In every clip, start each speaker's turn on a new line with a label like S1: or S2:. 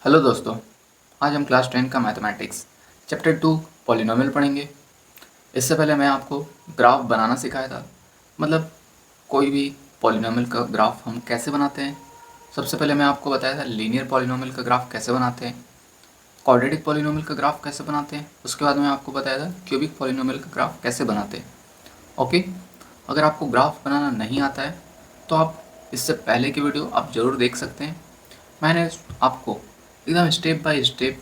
S1: Hello दोस्तों, आज हम क्लास 10 का मैथमेटिक्स चैप्टर 2 पॉलिनोमियल पढ़ेंगे। इससे पहले मैं आपको ग्राफ बनाना सिखाया था, मतलब कोई भी पॉलिनोमियल का ग्राफ हम कैसे बनाते हैं। सबसे पहले मैं आपको बताया था लीनियर पॉलिनोमियल का ग्राफ कैसे बनाते हैं, क्वाड्रेटिक पॉलिनोमियल का ग्राफ कैसे बनाते हैं। उसके बाद मैं आपको बताया था क्यूबिक पॉलिनोमियल का ग्राफ कैसे बनाते हैं। ओके, अगर आपको ग्राफ बनाना नहीं आता है तो आप इससे पहले की वीडियो आप ज़रूर देख सकते हैं। मैंने आपको एकदम स्टेप बाय स्टेप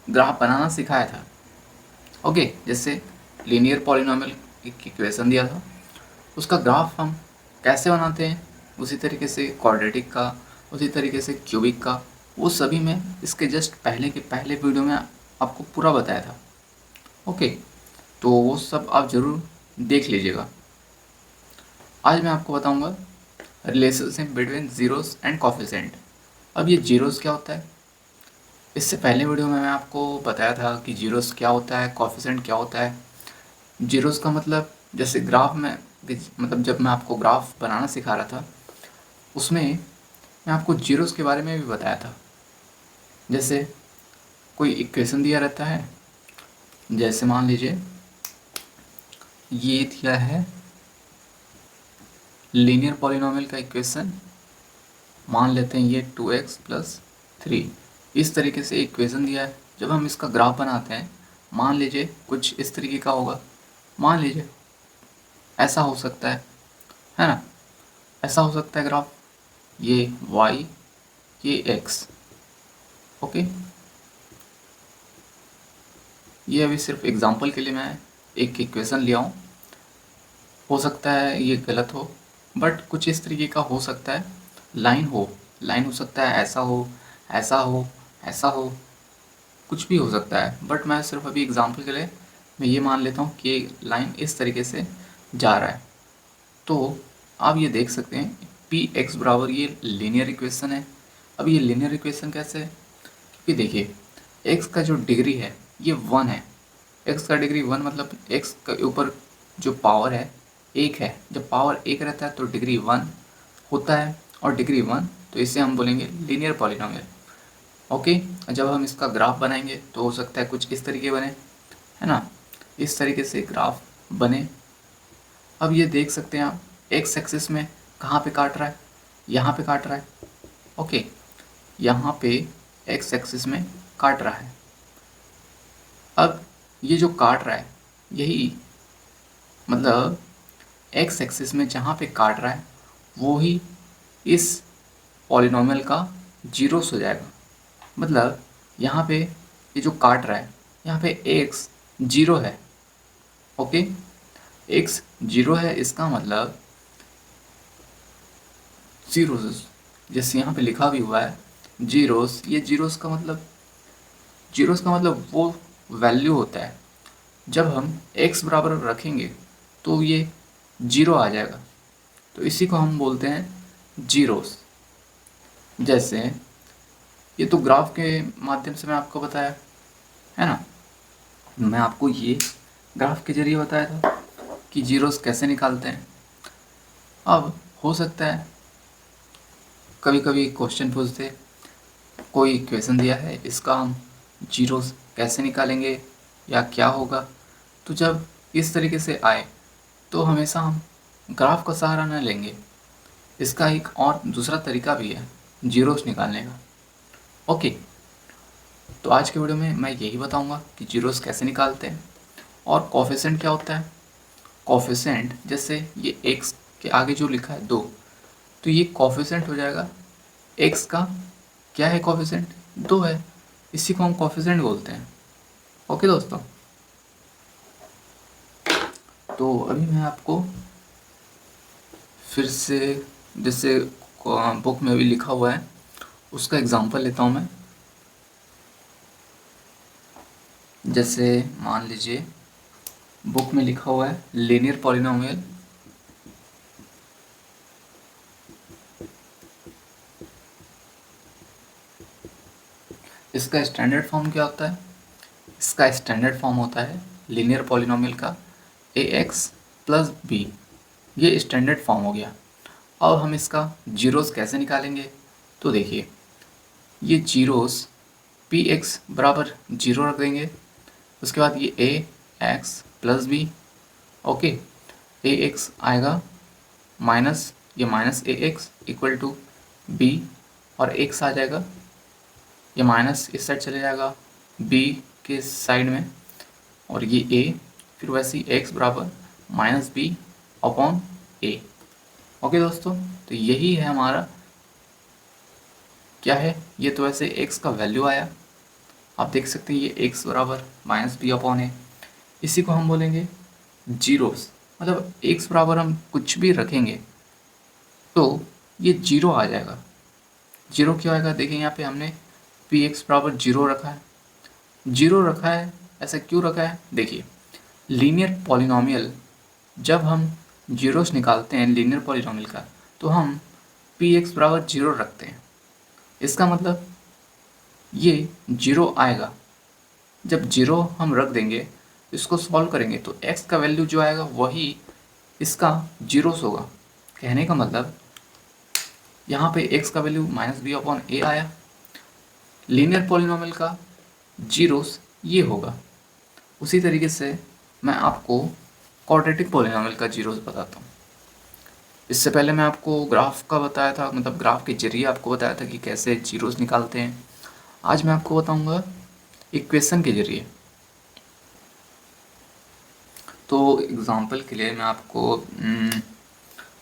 S1: ग्राफ बनाना सिखाया था। ओके, जैसे लीनियर पॉलिनोमियल एक इक्वेशन दिया था, उसका ग्राफ हम कैसे बनाते हैं, उसी तरीके से क्वाड्रेटिक का, उसी तरीके से क्यूबिक का, वो सभी मैं इसके जस्ट पहले के पहले वीडियो में आपको पूरा बताया था। ओके, तो वो सब आप ज़रूर देख लीजिएगा। आज मैं आपको बताऊंगा relationship between zeros and coefficient. अब ये जीरोस क्या होता है, इससे पहले वीडियो में मैं आपको बताया था कि जीरोस क्या होता है, कोफिशिएंट क्या होता है। जीरोस का मतलब जैसे ग्राफ में, मतलब जब मैं आपको ग्राफ बनाना सिखा रहा था उसमें मैं आपको जीरोस के बारे में भी बताया था। जैसे कोई इक्वेशन दिया रहता है, जैसे मान लीजिए ये दिया है लीनियर पॉलिनोमियल का इक्वेशन, मान लेते हैं ये 2x+3। इस तरीके से इक्वेशन दिया है। जब हम इसका ग्राफ बनाते हैं, मान लीजिए कुछ इस तरीके का होगा, मान लीजिए ऐसा हो सकता है ना, ऐसा हो सकता है ग्राफ, ये y ये x। ओके, ये अभी सिर्फ एग्जांपल के लिए मैं एक इक्वेशन लिया हूँ, हो सकता है ये गलत हो, बट कुछ इस तरीके का हो सकता है। लाइन हो सकता है, ऐसा हो, ऐसा हो, ऐसा हो, कुछ भी हो सकता है। बट मैं सिर्फ अभी एग्जांपल के लिए मैं ये मान लेता हूँ कि लाइन इस तरीके से जा रहा है। तो आप ये देख सकते हैं पी एक्स बराबर, ये लीनियर इक्वेशन है। अब ये लीनियर इक्वेशन कैसे है, क्योंकि देखिए एक्स का जो डिग्री है ये 1 है। एक्स का डिग्री 1 मतलब एक्स के ऊपर जो पावर है 1 है। जब पावर 1 रहता है तो डिग्री 1 होता है, और डिग्री 1 तो इसे हम बोलेंगे लीनियर पॉलिनोमियल। ओके, जब हम इसका ग्राफ बनाएंगे तो हो सकता है कुछ इस तरीके बने, है ना, इस तरीके से ग्राफ बने। अब ये देख सकते हैं आप एक्स एक्सिस में कहाँ पे काट रहा है, यहाँ पे काट रहा है। ओके, यहाँ पे एक्स एक्सिस में काट रहा है। अब ये जो काट रहा है, यही मतलब एक्स एक्सिस में जहाँ पे काट रहा है वो ही इस पॉलिनोमियल का जीरोस हो जाएगा। मतलब यहाँ पे ये जो काट रहा है, यहाँ पे एक्स जीरो है। ओके, एक्स जीरो है, इसका मतलब जीरोस, जैसे यहाँ पे लिखा भी हुआ है जीरोस, ये जीरोस का मतलब वो वैल्यू होता है जब हम x बराबर रखेंगे तो ये जीरो आ जाएगा, तो इसी को हम बोलते हैं जीरोस। जैसे ये तो ग्राफ के माध्यम से मैं आपको बताया है ना, मैं आपको ये ग्राफ के जरिए बताया था कि जीरोस कैसे निकालते हैं। अब हो सकता है कभी कभी क्वेश्चन पूछते, कोई इक्वेशन दिया है इसका हम जीरोस कैसे निकालेंगे या क्या होगा। तो जब इस तरीके से आए तो हमेशा हम ग्राफ का सहारा न लेंगे, इसका एक और दूसरा तरीका भी है जीरोस निकालने का। ओके, तो आज के वीडियो में मैं यही बताऊंगा कि जीरोस कैसे निकालते हैं और कोफिशिएंट क्या होता है। कोफिशिएंट जैसे ये एक्स के आगे जो लिखा है 2, तो ये कोफिशिएंट हो जाएगा एक्स का। क्या है कोफिशिएंट, 2 है, इसी को हम कोफिशिएंट बोलते हैं। ओके दोस्तों, तो अभी मैं आपको फिर से, जैसे बुक में भी लिखा हुआ है उसका एग्जांपल लेता हूँ मैं। जैसे मान लीजिए बुक में लिखा हुआ है लीनियर पॉलिनोमियल, इसका स्टैंडर्ड फॉर्म क्या होता है, इसका स्टैंडर्ड फॉर्म होता है लीनियर पॉलिनोमियल का ax प्लस बी, ये स्टैंडर्ड फॉर्म हो गया। अब हम इसका जीरोस कैसे निकालेंगे, तो देखिए ये जीरोस पी एक्स बराबर 0 रख देंगे। उसके बाद ये A X plus B, okay, A X आएगा माइनस ये minus A X equal to B, और एक्स आ जाएगा, ये माइनस इस साइड चले जाएगा बी के साइड में, और ये ए, फिर वैसे ही एक्स बराबर माइनस बी अपॉन ए। ओके दोस्तों, तो यही है हमारा, क्या है ये, तो वैसे एक्स का वैल्यू आया, आप देख सकते हैं ये एक्स बराबर माइनस बी अपॉन ए। इसी को हम बोलेंगे जीरोस, मतलब एक्स बराबर हम कुछ भी रखेंगे तो ये जीरो आ जाएगा। जीरो क्यों आएगा, देखिए यहाँ पे हमने पी एक्स बराबर जीरो रखा है। जीरो रखा है, ऐसा क्यों रखा है, देखिए लीनियर पॉलिनोमियल जब हम जीरोस निकालते हैं लीनियर पॉलिनोमियल का, तो हम पी एक्स बराबर जीरो रखते हैं। इसका मतलब ये जीरो आएगा। जब जीरो हम रख देंगे, इसको सॉल्व करेंगे तो एक्स का वैल्यू जो आएगा वही इसका जीरोस होगा। कहने का मतलब यहाँ पे एक्स का वैल्यू माइनस बी अपॉन ए आया, लीनियर पॉलिनोमियल का जीरोस ये होगा। उसी तरीके से मैं आपको क्वाड्रेटिक पॉलिनोमियल का जीरोस बताता हूँ। इससे पहले मैं आपको ग्राफ का बताया था, मतलब ग्राफ के जरिए आपको बताया था कि कैसे जीरोस निकालते हैं। आज मैं आपको बताऊंगा इक्वेशन के जरिए। तो एग्जांपल के लिए मैं आपको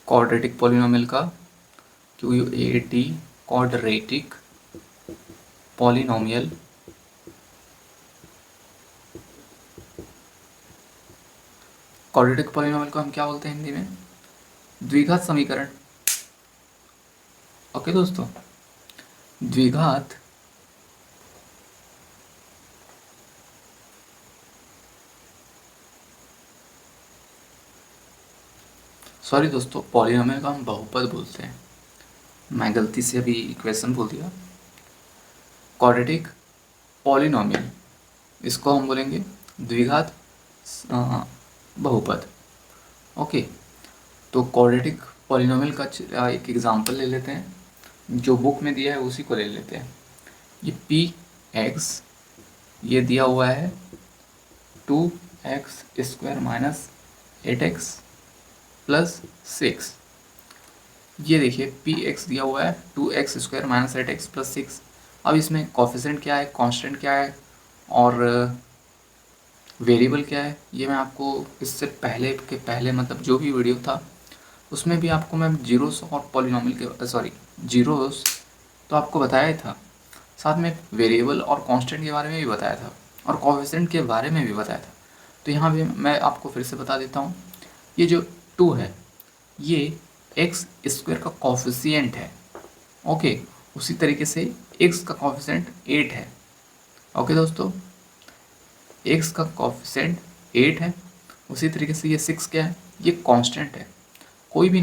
S1: क्वाड्रेटिक पॉलिनोमियल का QUAD quadratic polynomial quadratic polynomial को हम क्या बोलते हैं हिंदी में, द्विघात समीकरण। ओके दोस्तों, द्विघात सॉरी दोस्तों, पॉलिनोमियल का हम बहुपद बोलते हैं, मैं गलती से अभी इक्वेशन बोल दिया। क्वाड्रेटिक पॉलिनोमियल इसको हम बोलेंगे द्विघात बहुपद। ओके, तो क्वाड्रेटिक पॉलिनोमियल का एक एग्जांपल ले लेते हैं, जो बुक में दिया है उसी को ले लेते हैं। ये पी एक्स ये दिया हुआ है 2x² माइनस 8x प्लस 6। ये देखिए पी एक्स दिया हुआ है 2x² माइनस 8x प्लस 6। अब इसमें कॉफिशेंट क्या है, कांस्टेंट क्या है, और वेरिएबल क्या है, ये मैं आपको इससे पहले मतलब जो भी वीडियो था उसमें भी आपको मैं जीरोस और पॉलिनोमियल के जीरोस तो आपको बताया ही था, साथ में वेरिएबल और कांस्टेंट के बारे में भी बताया था, और कोएफिशिएंट के बारे में भी बताया था। तो यहाँ भी मैं आपको फिर से बता देता हूँ, ये जो 2 है ये x² का कोएफिशिएंट है। ओके, उसी तरीके से x का कोएफिशिएंट 8 है। ओके दोस्तों, x का कोएफिशिएंट 8 है। उसी तरीके से ये 6 क्या है, ये कांस्टेंट है। कोई भी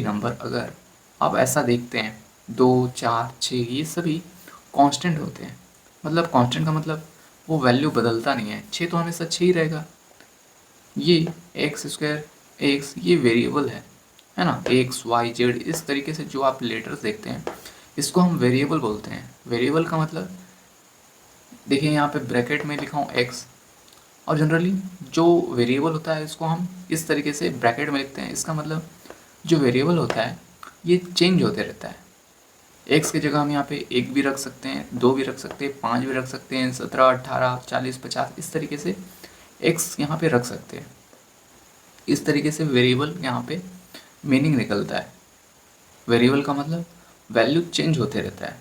S1: नंबर अगर आप ऐसा देखते हैं 2 4 6 ये सभी कांस्टेंट होते हैं। मतलब कांस्टेंट का मतलब वो वैल्यू बदलता नहीं है, 6 तो हमेशा 6 ही रहेगा। ये x² x ये वेरिएबल है ना, x y z इस तरीके से जो आप लेटर्स देखते हैं इसको हम वेरिएबल बोलते हैं। वेरिएबल का मतलब देखिए यहाँ पे ब्रैकेट में लिखा हूँ x, और जनरली जो वेरिएबल होता है इसको हम इस तरीके से ब्रैकेट में लिखते हैं। इसका मतलब जो वेरिएबल होता है ये चेंज होते रहता है। एक्स की जगह हम यहाँ पे 1 भी रख सकते हैं, 2 भी रख सकते हैं, 5 भी रख सकते हैं, 17 18 40 50 इस तरीके से एक्स यहाँ पे रख सकते हैं। इस तरीके से वेरिएबल यहाँ पे मीनिंग निकलता है। वेरिएबल का मतलब वैल्यू चेंज होते रहता है।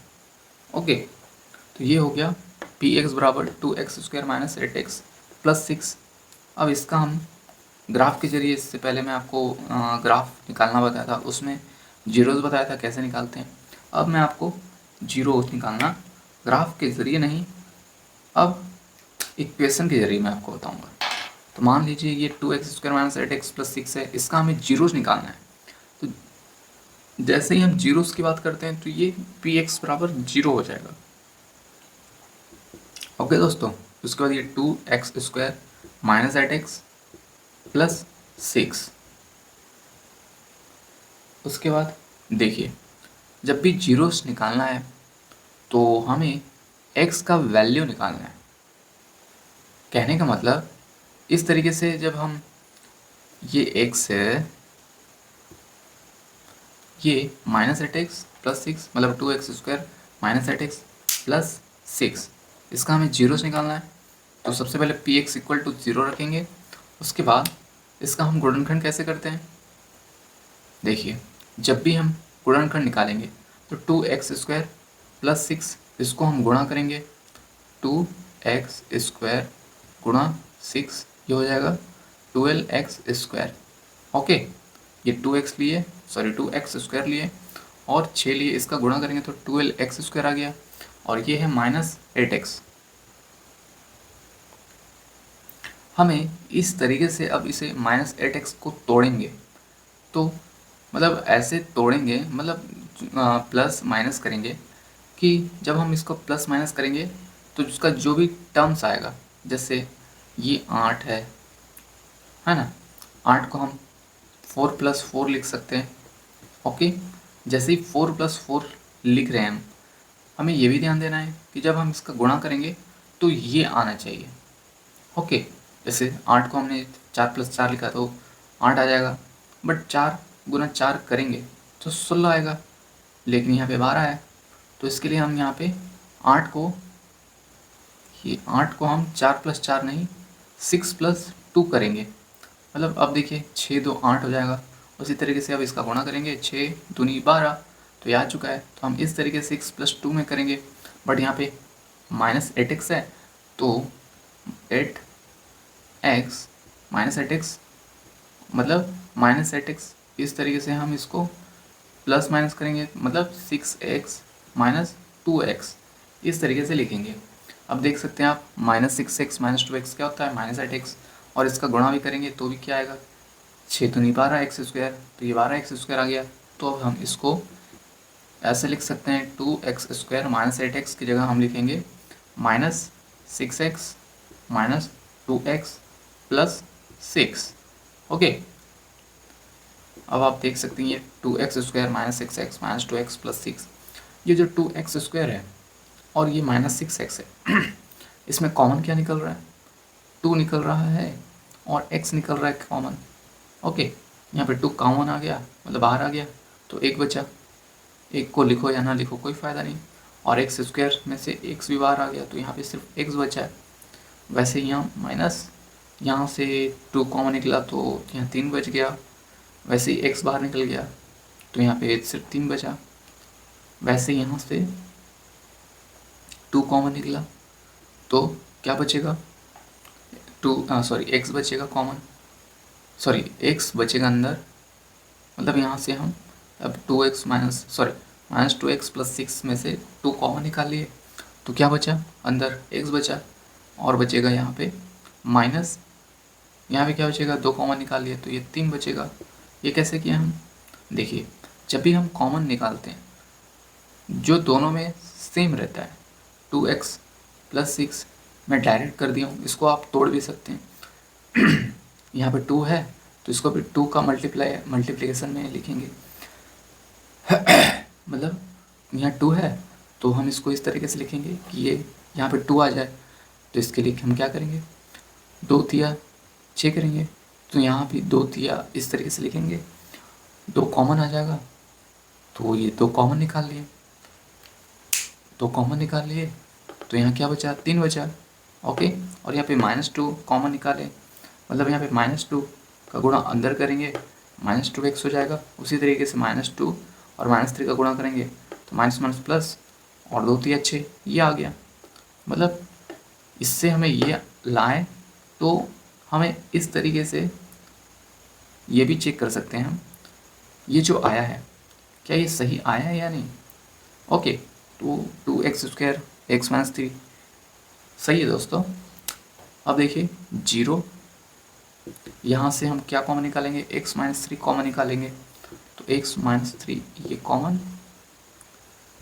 S1: ओके, तो ये हो गया पी एक्स बराबर 2x² माइनस 8x प्लस 6। अब इसका हम ग्राफ के जरिए, इससे पहले मैं आपको ग्राफ निकालना बताया था, उसमें जीरोस बताया था कैसे निकालते हैं। अब मैं आपको जीरोस निकालना ग्राफ के ज़रिए नहीं, अब इक्वेशन के ज़रिए मैं आपको बताऊंगा। तो मान लीजिए ये 2x² माइनस 8x प्लस 6 है, इसका हमें जीरोस निकालना है। तो जैसे ही हम जीरोस की बात करते हैं तो ये पी एक्स बराबर 0 हो जाएगा। ओके दोस्तों, उसके बाद ये 2x² माइनस 8x प्लस 6। उसके बाद देखिए जब भी जीरोस निकालना है तो हमें x का वैल्यू निकालना है। कहने का मतलब इस तरीके से जब हम ये x है, ये minus eight X plus six मतलब 2x² minus eight X plus six, इसका हमें जीरोस निकालना है। तो सबसे पहले P X equal to zero रखेंगे। उसके बाद इसका हम गुणनखंड कैसे करते हैं, देखिए जब भी हम गुणनखंड निकालेंगे तो 2x² प्लस सिक्स, इसको हम गुणा करेंगे 2x² गुणा सिक्स, ये हो जाएगा 12x²। ओके, ये 2x लिए, सॉरी 2x² लिए और 6 लिए, इसका गुणा करेंगे तो 12x² आ गया। और ये है माइनस 8x। हमें इस तरीके से अब इसे माइनस 8x को तोड़ेंगे, तो मतलब ऐसे तोड़ेंगे, मतलब प्लस माइनस करेंगे कि जब हम इसको प्लस माइनस करेंगे तो उसका जो भी टर्म्स आएगा, जैसे ये 8 है ना, 8 को हम 4 + 4 लिख सकते हैं। ओके, जैसे ही 4 + 4 लिख रहे हैं हम, हमें ये भी ध्यान देना है कि जब हम इसका गुणा करेंगे तो ये आना चाहिए। ओके, जैसे 8 को हमने 4 + 4 लिखा तो 8 आ जाएगा, बट 4 गुना 4 करेंगे तो 16 आएगा, लेकिन यहाँ पे 12 है। तो इसके लिए हम यहाँ पे 8 को, ये 8 को हम 4 + 4 नहीं 6 + 2 करेंगे। मतलब अब देखिए 6 2 8 हो जाएगा। उसी तरीके से अब इसका गुणा करेंगे, 6 दूनी 12, तो ये आ चुका है। तो हम इस तरीके से 6 + 2 में करेंगे, बट यहाँ पे माइनस 8x है, तो 8x माइनस 8x मतलब माइनस 8x, इस तरीके से हम इसको प्लस माइनस करेंगे, मतलब 6x माइनस 2x, इस तरीके से लिखेंगे। अब देख सकते हैं आप, माइनस 6x माइनस 2x क्या होता है, माइनस 8x, और इसका गुणा भी करेंगे तो भी क्या आएगा, 6 दूनी 12x², तो ये 12x² आ गया। तो अब हम इसको ऐसे लिख सकते हैं, 2x² माइनस 8x की जगह हम लिखेंगे minus 6x minus 2x plus 6। Okay, अब आप देख सकते हैं ये 2x² minus 6x minus 2x plus 6, ये जो 2x² है और ये माइनस 6x है, इसमें कॉमन क्या निकल रहा है, 2 निकल रहा है और x निकल रहा है कॉमन। ओके, यहाँ पे 2 कॉमन आ गया, मतलब बाहर आ गया, तो एक बचा। एक को लिखो या ना लिखो कोई फ़ायदा नहीं, और x² में से x भी बाहर आ गया, तो यहाँ पे सिर्फ x बचा है। वैसे यहाँ माइनस, यहाँ से 2 कॉमन निकला तो यहाँ 3 बच गया, वैसे ही x बाहर निकल गया तो यहाँ पे सिर्फ 3 बचा। वैसे यहाँ से 2 कॉमन निकला तो क्या बचेगा, x बचेगा कॉमन, सॉरी x बचेगा अंदर, मतलब यहाँ से हम अब माइनस 2x प्लस 6 में से 2 कॉमन निकाल लिए, तो क्या बचा अंदर, x बचा, और बचेगा यहाँ पे माइनस, यहाँ पे क्या बचेगा, 2 कॉमन निकाल लिए तो ये 3 बचेगा। ये कैसे किया हम, देखिए जब भी हम कॉमन निकालते हैं जो दोनों में सेम रहता है, 2x प्लस 6 मैं डायरेक्ट कर दिया हूँ, इसको आप तोड़ भी सकते हैं। यहाँ पे 2 है तो इसको भी 2 का मल्टीप्लिकेशन में लिखेंगे। मतलब यहाँ 2 है तो हम इसको इस तरीके से लिखेंगे कि ये यहाँ पे 2 आ जाए, तो इसके लिए हम क्या करेंगे, 2 तिया 6 करेंगे, तो यहाँ भी 2 तिया इस तरीके से लिखेंगे, 2 कॉमन आ जाएगा, तो ये 2 कॉमन निकाल लिए, 2 कॉमन निकाल लिए तो यहाँ क्या बचा, 3 बचा। ओके, और यहाँ पे -2 कॉमन निकाले, मतलब यहाँ पे -2 का गुणा अंदर करेंगे, -2x हो जाएगा। उसी तरीके से -2 और -3 का गुणा करेंगे तो माइनस माइनस प्लस, और 2 तिया 6, ये आ गया। मतलब इससे हमें ये लाए तो हमें इस तरीके से ये भी चेक कर सकते हैं हम, ये जो आया है क्या ये सही आया है या नहीं। ओके, तो 2x² x माइनस 3 सही है दोस्तों। अब देखिए 0, यहाँ से हम क्या कॉमन निकालेंगे, x माइनस 3 कॉमन निकालेंगे, तो x माइनस 3 ये कॉमन,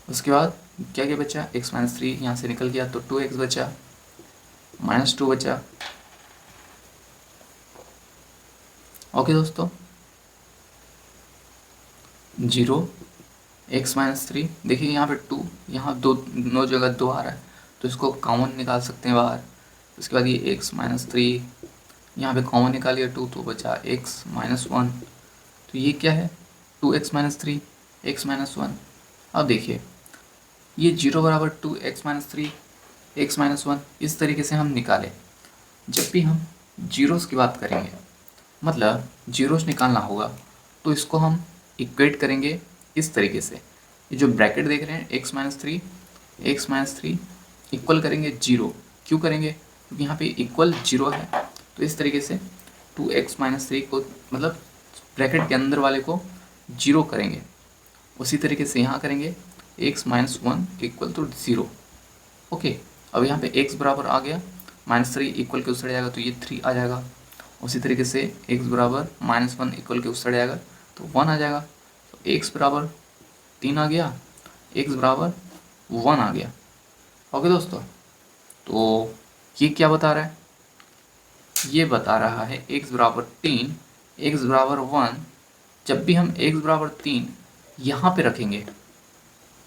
S1: उसके बाद क्या क्या बचा, x माइनस 3 यहाँ से निकल गया तो 2x बचा, -2 बचा। ओके दोस्तों, 0 एक्स माइनस थ्री, देखिए यहाँ पे टू, यहाँ दो, नो जगह दो आ रहा है तो इसको कॉमन निकाल सकते हैं बाहर। उसके बाद ये एक्स माइनस थ्री, यहाँ पे कॉमन निकालिए टू तो बचा एक्स माइनस वन। तो ये क्या है, two X minus three X minus one. अब देखिए ये जीरो बराबर two X minus three X minus one, इस तरीके से हम निकालें। जब भी हम जीरोस की बात करेंगे, मतलब जीरोस निकालना होगा, तो इसको हम इक्वेट करेंगे इस तरीके से। ये जो ब्रैकेट देख रहे हैं एक्स माइनस थ्री इक्वल करेंगे जीरो। क्यों करेंगे, क्योंकि यहाँ पे इक्वल जीरो है। तो इस तरीके से टू एक्स माइनस थ्री को, मतलब ब्रैकेट के अंदर वाले को जीरो करेंगे। उसी तरीके से यहाँ करेंगे X minus one equal to zero. Okay, अब यहाँ पे x बराबर आ गया, माइनस थ्री इक्वल के उस साइड जाएगा तो ये थ्री आ जाएगा। उसी तरीके से x बराबर माइनस वन इक्वल के उस साइड जाएगा तो वन आ जाएगा। तो x बराबर तीन आ गया, x बराबर वन आ गया। ओके दोस्तों, तो ये क्या बता रहा है, ये बता रहा है x बराबर तीन, x बराबर वन। जब भी हम x बराबर तीन यहाँ पे रखेंगे,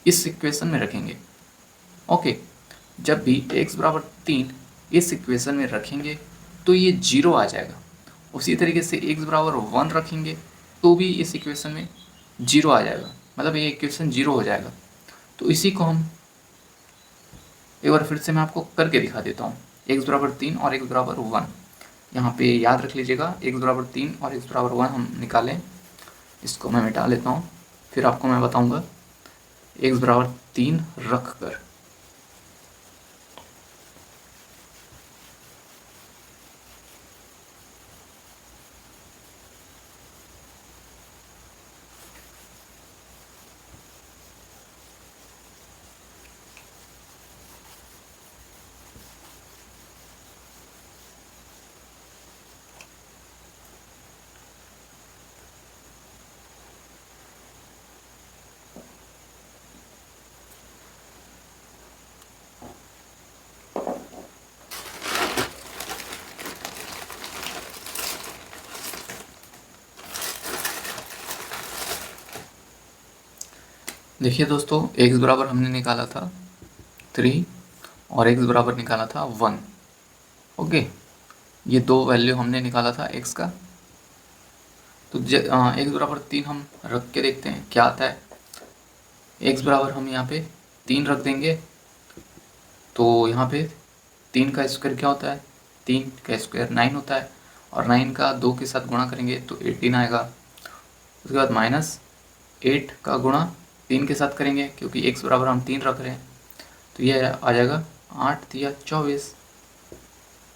S1: इस इक्वेशन में रखेंगे, ओके, जब भी x बराबर तीन इस इक्वेशन में रखेंगे तो ये जीरो आ जाएगा। उसी तरीके से x बराबर वन रखेंगे तो भी इस इक्वेशन में जीरो आ जाएगा, मतलब ये इक्वेशन जीरो हो जाएगा। तो इसी को हम एक बार फिर से मैं आपको करके दिखा देता हूँ। x बराबर तीन और x बराबर वन, यहाँ पे याद रख लीजिएगा x बराबर तीन और x बराबर वन हम निकालें। इसको मैं मिटा लेता हूँ, फिर आपको मैं बताऊँगा x बराबर तीन रख कर। देखिए दोस्तों, x बराबर हमने निकाला था थ्री और x बराबर निकाला था वन। ओके, ये दो वैल्यू हमने निकाला था x का। तो x बराबर तीन हम रख के देखते हैं क्या आता है। x बराबर हम यहाँ पे तीन रख देंगे तो यहाँ पे तीन का स्क्वायर क्या होता है, तीन का स्क्वायर नाइन होता है, और नाइन का दो के साथ गुणा करेंगे तो 18 आएगा। उसके बाद माइनस एट का गुणा तीन के साथ करेंगे, क्योंकि x बराबर हम तीन रख रहे हैं, तो ये आ जाएगा आठ तिया 24।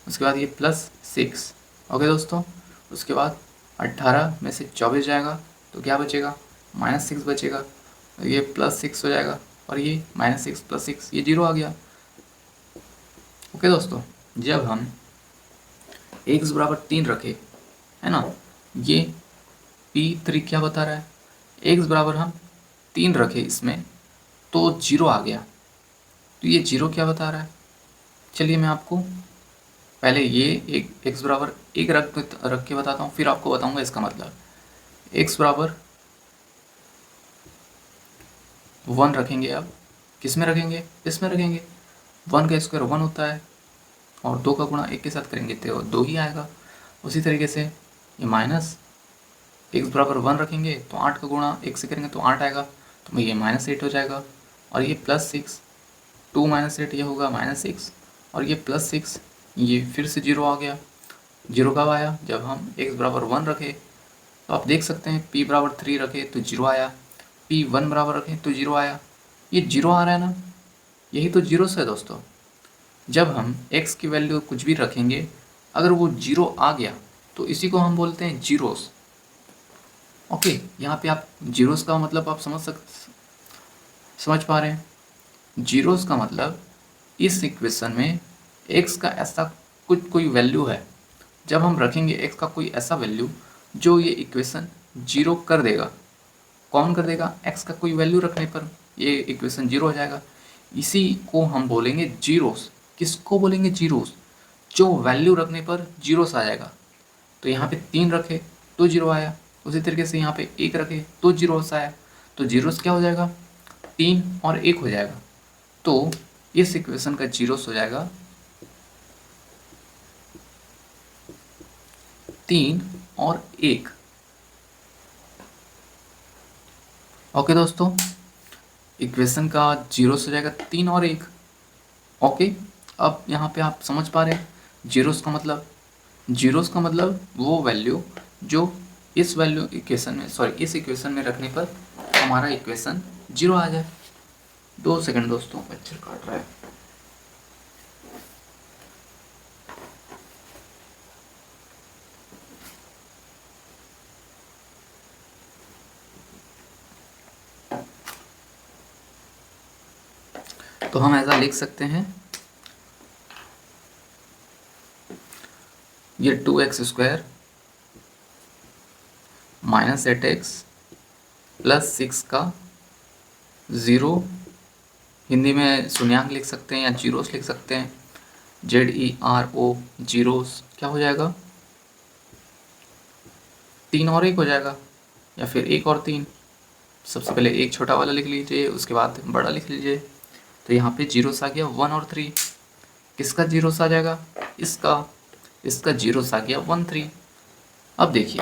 S1: उसके बाद ये प्लस सिक्स। ओके दोस्तों, उसके बाद 18 में से 24 जाएगा तो क्या बचेगा, माइनस सिक्स बचेगा। ये प्लस सिक्स हो जाएगा और ये माइनस सिक्स प्लस सिक्स, ये जीरो आ गया। ओके दोस्तों, जब हम x बराबर तीन रखे है ना, ये P3 क्या बता रहा है, x बराबर हम तीन रखे इसमें तो जीरो आ गया। तो ये जीरो क्या बता रहा है, चलिए मैं आपको पहले ये एक x बराबर एक रख के बताता हूँ, फिर आपको बताऊँगा इसका मतलब। x बराबर वन रखेंगे, अब किस में रखेंगे, इसमें रखेंगे। वन का स्क्वायर वन होता है और दो का गुणा एक के साथ करेंगे तो दो ही आएगा। उसी तरीके से ये माइनस x बराबर वन रखेंगे तो आठ का गुणा एक से करेंगे तो आठ आएगा, तो ये माइनस एट हो जाएगा। और ये plus six, two minus eight ये होगा माइनस सिक्स, और ये प्लस सिक्स, ये फिर से जीरो आ गया। जीरो कब आया, जब हम x बराबर वन रखे। तो आप देख सकते हैं p बराबर थ्री रखे तो जीरो आया, p वन बराबर रखे तो जीरो आया। ये जीरो आ रहा है ना, यही तो जीरो से है दोस्तों। जब हम x की वैल्यू कुछ भी रखेंगे, अगर वो जीरो आ गया तो इसी को हम बोलते हैं जीरोस। ओके, यहाँ पे आप जीरोस का मतलब आप समझ पा रहे हैं। जीरोस का मतलब इस इक्वेशन में x का ऐसा कोई वैल्यू है, जब हम रखेंगे x का कोई ऐसा वैल्यू जो ये इक्वेशन जीरो कर देगा। कौन कर देगा, x का कोई वैल्यू रखने पर ये इक्वेशन जीरो हो जाएगा। इसी को हम बोलेंगे जीरोस। किसको बोलेंगे, जीरोस, जो वैल्यू रखने पर जीरोस आ जाएगा। तो यहाँ पे तीन रखे तो जीरो आया, उसी तरीके से यहाँ पे एक रखे तो जीरो आया। तो जीरोस क्या हो जाएगा, 3 और 1 हो जाएगा। तो इस इक्वेशन का जीरोस हो जाएगा 3 और 1। ओके दोस्तों, इक्वेशन का जीरोस हो जाएगा 3 और 1। ओके, अब यहाँ पे आप समझ पा रहे हैं जीरोस का मतलब, जीरोस का मतलब वो वैल्यू जो इस वैल्यू इक्वेशन में, सॉरी इस इक्वेशन में रखने पर हमारा इक्वेशन जीरो आ जाए। 2 सेकंड दोस्तों, मच्छर काट रहा है। तो हम ऐसा लिख सकते हैं, ये 2x² माइनस 8x प्लस 6 का ज़ीरो, हिंदी में शून्यांक लिख सकते हैं या जीरोस लिख सकते हैं, ZERO जीरोस क्या हो जाएगा, 3 और 1 हो जाएगा, या फिर 1 और 3। सबसे पहले एक छोटा वाला लिख लीजिए, उसके बाद बड़ा लिख लीजिए। तो यहाँ पे जीरोस आ गया 1 और 3। किसका जीरोस आ जाएगा, इसका जीरोस आ गया 1 3। अब देखिए,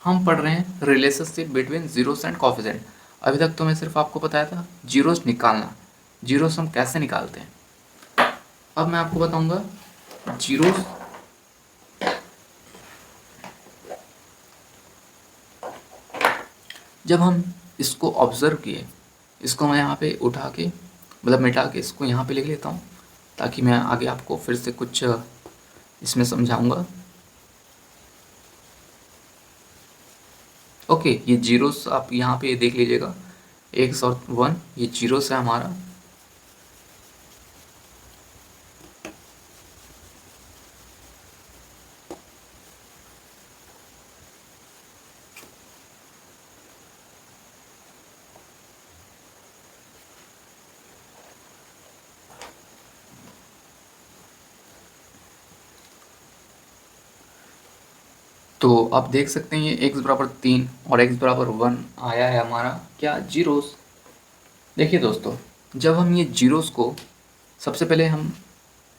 S1: हम पढ़ रहे हैं relationship between zeros and coefficient. अभी तक तो मैं सिर्फ आपको बताया था जीरोस निकालना, जीरोस हम कैसे निकालते हैं। अब मैं आपको बताऊंगा जीरोस जब हम इसको ऑब्जर्व किए, इसको मैं यहाँ पे उठा के मतलब मिटा के इसको यहाँ पे लिख लेता हूँ, ताकि मैं आगे आपको फिर से कुछ इसमें समझाऊंगा। ओके, ये जीरोस आप यहाँ पे देख लीजिएगा, x और 1 ये जीरोस है हमारा। तो आप देख सकते हैं ये x बराबर 3 और x बराबर 1 आया है हमारा क्या, जीरोस। देखिए दोस्तों, जब हम ये जीरोस को, सबसे पहले हम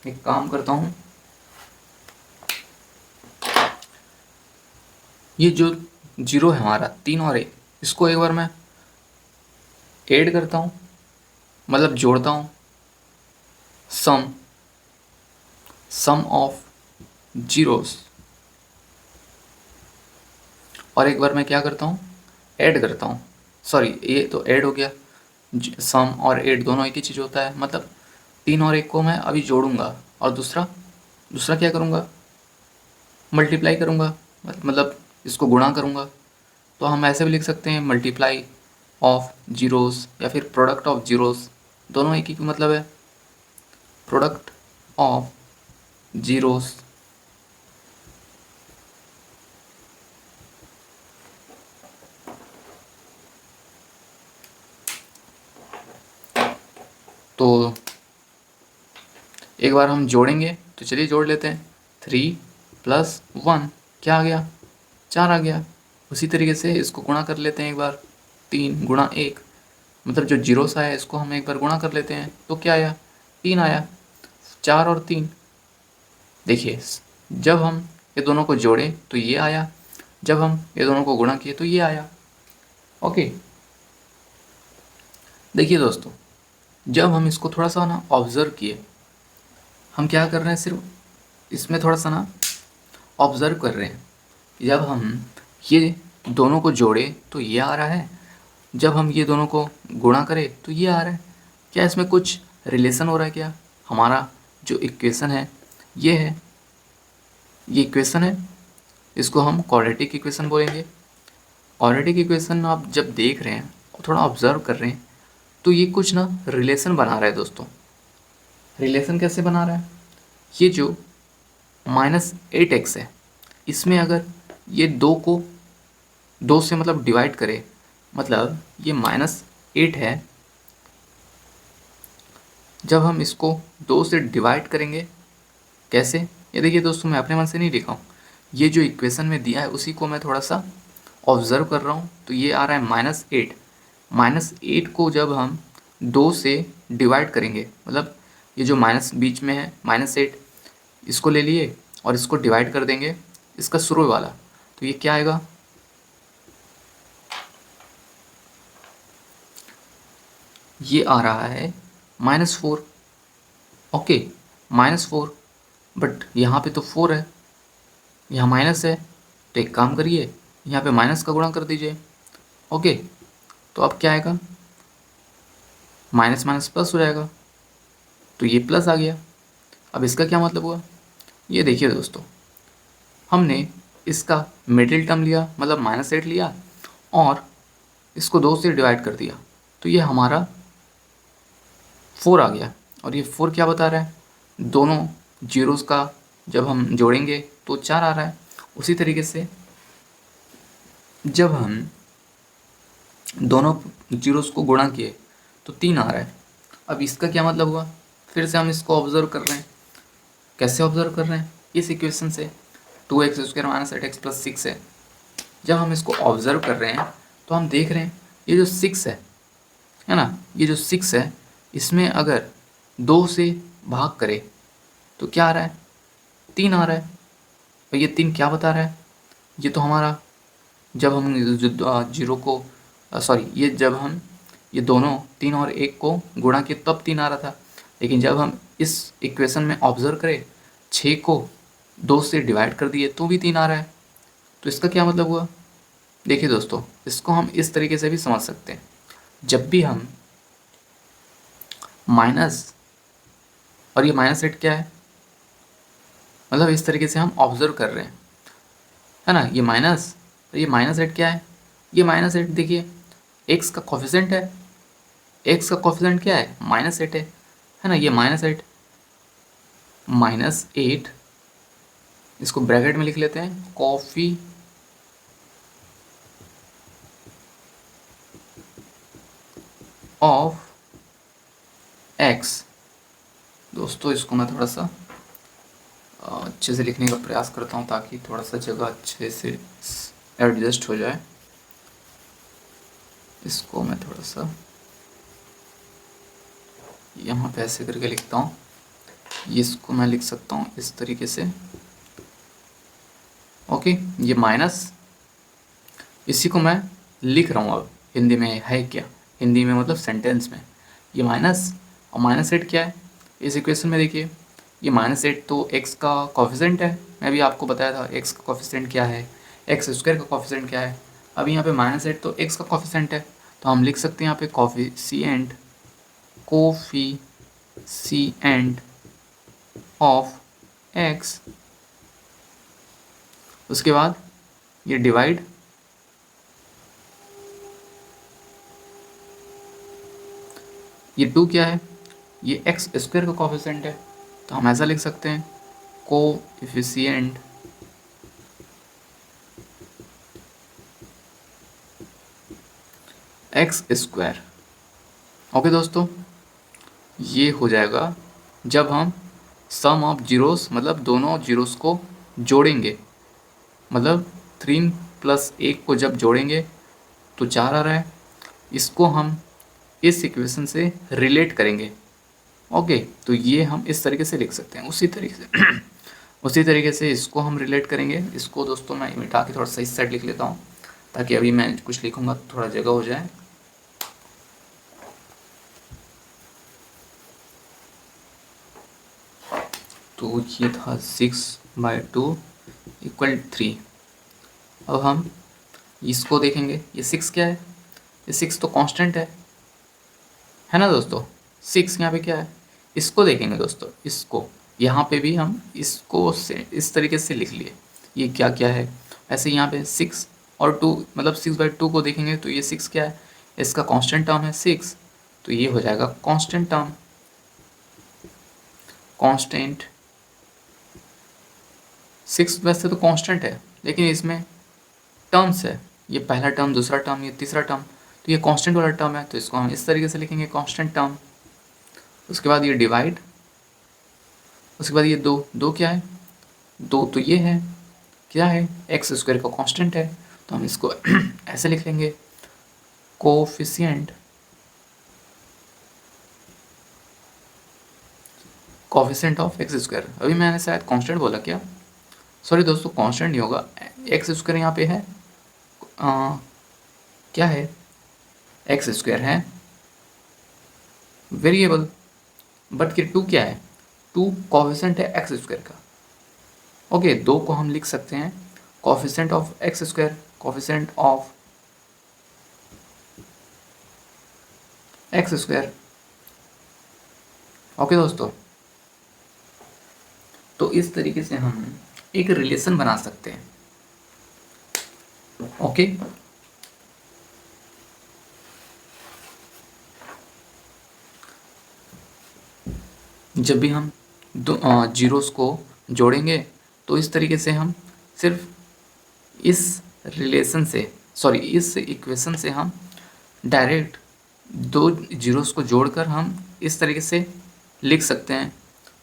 S1: एक काम करता हूँ, ये जो जीरो है हमारा 3 और 1, इसको एक बार मैं ऐड करता हूँ, मतलब जोड़ता हूँ, सम ऑफ जीरोस, और एक बार मैं क्या करता हूँ, ऐड करता हूँ। सॉरी, ये तो ऐड हो गया, सम और ऐड दोनों एक ही चीज़ होता है। मतलब 3 और 1 को मैं अभी जोड़ूंगा, और दूसरा क्या करूँगा, मल्टीप्लाई करूँगा, मतलब इसको गुणा करूँगा। तो हम ऐसे भी लिख सकते हैं मल्टीप्लाई ऑफ जीरोस या फिर प्रोडक्ट ऑफ जीरोस, दोनों एक ही मतलब है, प्रोडक्ट ऑफ जीरोस। तो एक बार हम जोड़ेंगे, तो चलिए जोड़ लेते हैं। 3 + 1 क्या आ गया, 4 आ गया। उसी तरीके से इसको गुणा कर लेते हैं एक बार, 3 × 1, मतलब जो जीरोस आया इसको हम एक बार गुणा कर लेते हैं, तो क्या आया, 3 आया। 4 और 3, देखिए जब हम ये दोनों को जोड़े तो ये आया, जब हम ये दोनों को गुणा किए तो ये आया। ओके, देखिए दोस्तों, जब हम इसको थोड़ा सा ना ऑब्जर्व किए, हम क्या कर रहे हैं, सिर्फ इसमें थोड़ा सा ना ऑब्जर्व कर रहे हैं। जब हम ये दोनों को जोड़े तो ये आ रहा है, जब हम ये दोनों को गुणा करें तो ये आ रहा है। क्या इसमें कुछ रिलेशन हो रहा है क्या, हमारा जो इक्वेशन है ये है, ये इक्वेशन है, इसको हम क्वाड्रेटिक इक्वेशन बोलेंगे। क्वाड्रेटिक इक्वेशन आप जब देख रहे हैं और थोड़ा ऑब्जर्व कर रहे हैं, तो ये कुछ ना रिलेशन बना रहा है दोस्तों। रिलेशन कैसे बना रहा है, ये जो -8x है, इसमें अगर ये 2 को 2 से मतलब डिवाइड करें, मतलब ये -8 है, जब हम इसको 2 से डिवाइड करेंगे, कैसे, ये देखिए दोस्तों, मैं अपने मन से नहीं लिखा हूँ, ये जो इक्वेशन में दिया है उसी को मैं थोड़ा सा ऑब्जर्व कर रहा हूँ। तो ये आ रहा है -8, -8 को जब हम 2 से डिवाइड करेंगे, मतलब ये जो माइनस बीच में है -8, इसको ले लिए और इसको डिवाइड कर देंगे इसका शुरू वाला, तो ये क्या आएगा, ये आ रहा है -4। ओके, -4, बट यहाँ पे तो 4 है, यहाँ माइनस है, तो एक काम करिए यहाँ पे माइनस का गुणा कर दीजिए। ओके, तो अब क्या आएगा, माइनस माइनस प्लस हो जाएगा, तो ये प्लस आ गया। अब इसका क्या मतलब हुआ, ये देखिए दोस्तों, हमने इसका मिडिल टर्म लिया, मतलब -8 लिया और इसको 2 से डिवाइड कर दिया, तो ये हमारा 4 आ गया। और ये 4 क्या बता रहा है, दोनों जीरोस का जब हम जोड़ेंगे तो 4 आ रहा है। उसी तरीके से जब हम दोनों जीरोस को गुणा किए तो 3 आ रहा है। अब इसका क्या मतलब हुआ, फिर से हम इसको ऑब्जर्व कर रहे हैं। कैसे ऑब्जर्व कर रहे हैं, इस इक्वेशन से 2x² - 8x + 6 है। जब हम इसको ऑब्जर्व कर रहे हैं तो हम देख रहे हैं ये जो 6 है ना, ये जो 6 है इसमें अगर 2 से भाग करें तो क्या आ रहा है, 3 आ रहा है। और ये 3 क्या बता रहा है, ये तो हमारा जब हम जीरो को सॉरी ये जब हम ये दोनों 3 और 1 को गुणा किए तब 3 आ रहा था, लेकिन जब हम इस इक्वेशन में ऑब्जर्व करें 6 को 2 से डिवाइड कर दिए तो भी 3 आ रहा है। तो इसका क्या मतलब हुआ, देखिए दोस्तों, इसको हम इस तरीके से भी समझ सकते हैं। जब भी हम माइनस, और ये -8 क्या है, मतलब इस तरीके से हम ऑब्जर्व कर रहे हैं, है ना, ये माइनस, तो ये -8 क्या है, ये -8 देखिए एक्स का कोफिशिएंट है, एक्स का कोफिशिएंट क्या है, -8 है ना, ये -8 -8, इसको ब्रैकेट में लिख लेते हैं, कॉफी ऑफ एक्स। दोस्तों इसको मैं थोड़ा सा अच्छे से लिखने का प्रयास करता हूँ ताकि थोड़ा सा जगह अच्छे से एडजस्ट हो जाए। इसको मैं थोड़ा सा यहाँ पे ऐसे करके लिखता हूँ, इसको मैं लिख सकता हूँ इस तरीके से। ओके, ये माइनस, इसी को मैं लिख रहा हूँ अब हिंदी में है क्या, हिंदी में मतलब सेंटेंस में, ये माइनस और -8 क्या है, इस इक्वेशन में देखिए ये -8 तो x का कोफिशिएंट है, मैं भी आपको बताया था x का कोफिशिएंट क्या है, x² का कोफिशिएंट क्या है। अब यहाँ पे -8 तो x का कोफिशिएंट है, तो हम लिख सकते हैं यहाँ पे कोफिशिएंट ऑफ x। उसके बाद ये डिवाइड, ये 2 क्या है, ये x² का कोफिशिएंट है, तो हम ऐसा लिख सकते हैं कोएफिशिएंट x²। ओके दोस्तों, ये हो जाएगा जब हम सम ऑफ जीरोस, मतलब दोनों जीरोस को जोड़ेंगे, मतलब 3 + 1 को जब जोड़ेंगे तो 4 आ रहा है। इसको हम इस इक्वेशन से रिलेट करेंगे। ओके, तो ये हम इस तरीके से लिख सकते हैं, उसी तरीके से उसी तरीके से इसको हम रिलेट करेंगे। इसको दोस्तों मैं मिटा के थोड़ा सा इस साइड लिख लेता हूँ ताकि अभी मैं कुछ लिखूँगा तो थोड़ा जगह हो जाए। तो ये था 6/2 = 3। अब हम इसको देखेंगे, ये 6 क्या है, ये 6 तो कांस्टेंट है ना दोस्तों, 6 यहाँ पे क्या है, इसको देखेंगे दोस्तों, इसको यहाँ पे भी हम इसको से इस तरीके से लिख लिए, ये क्या क्या है। ऐसे यहाँ पे 6 और 2, मतलब 6/2 को देखेंगे तो ये 6 क्या है, इसका कांस्टेंट टर्म है 6, तो ये हो जाएगा कांस्टेंट टर्म, कांस्टेंट 6 वैसे तो कांस्टेंट है लेकिन इसमें टर्म्स है, ये पहला टर्म, दूसरा टर्म, ये तीसरा टर्म, तो ये कांस्टेंट वाला टर्म है, तो इसको हम इस तरीके से लिखेंगे कांस्टेंट टर्म। उसके बाद ये डिवाइड, उसके बाद ये 2 क्या है, 2 तो ये है, क्या है, x² का कांस्टेंट है, तो हम इसको ऐसे लिख लेंगे coefficient coefficient of x square. अभी मैंने शायद कांस्टेंट बोला क्या? सॉरी दोस्तों, कांस्टेंट नहीं होगा, एक्स स्क्वायर यहाँ पे है। क्या है? एक्स स्क्वायर है वेरिएबल, बट ये टू क्या है? टू कोफिशिएंट है एक्स स्क्वायर का। ओके, दो को हम लिख सकते हैं coefficient of x square, coefficient of x square. Okay दोस्तों, तो इस तरीके से हम एक रिलेशन बना सकते हैं। ओके, जब भी हम दो जीरोस को जोड़ेंगे तो इस तरीके से हम सिर्फ इस रिलेशन से, सॉरी इस इक्वेशन से हम डायरेक्ट दो जीरोस को जोड़कर हम इस तरीके से लिख सकते हैं।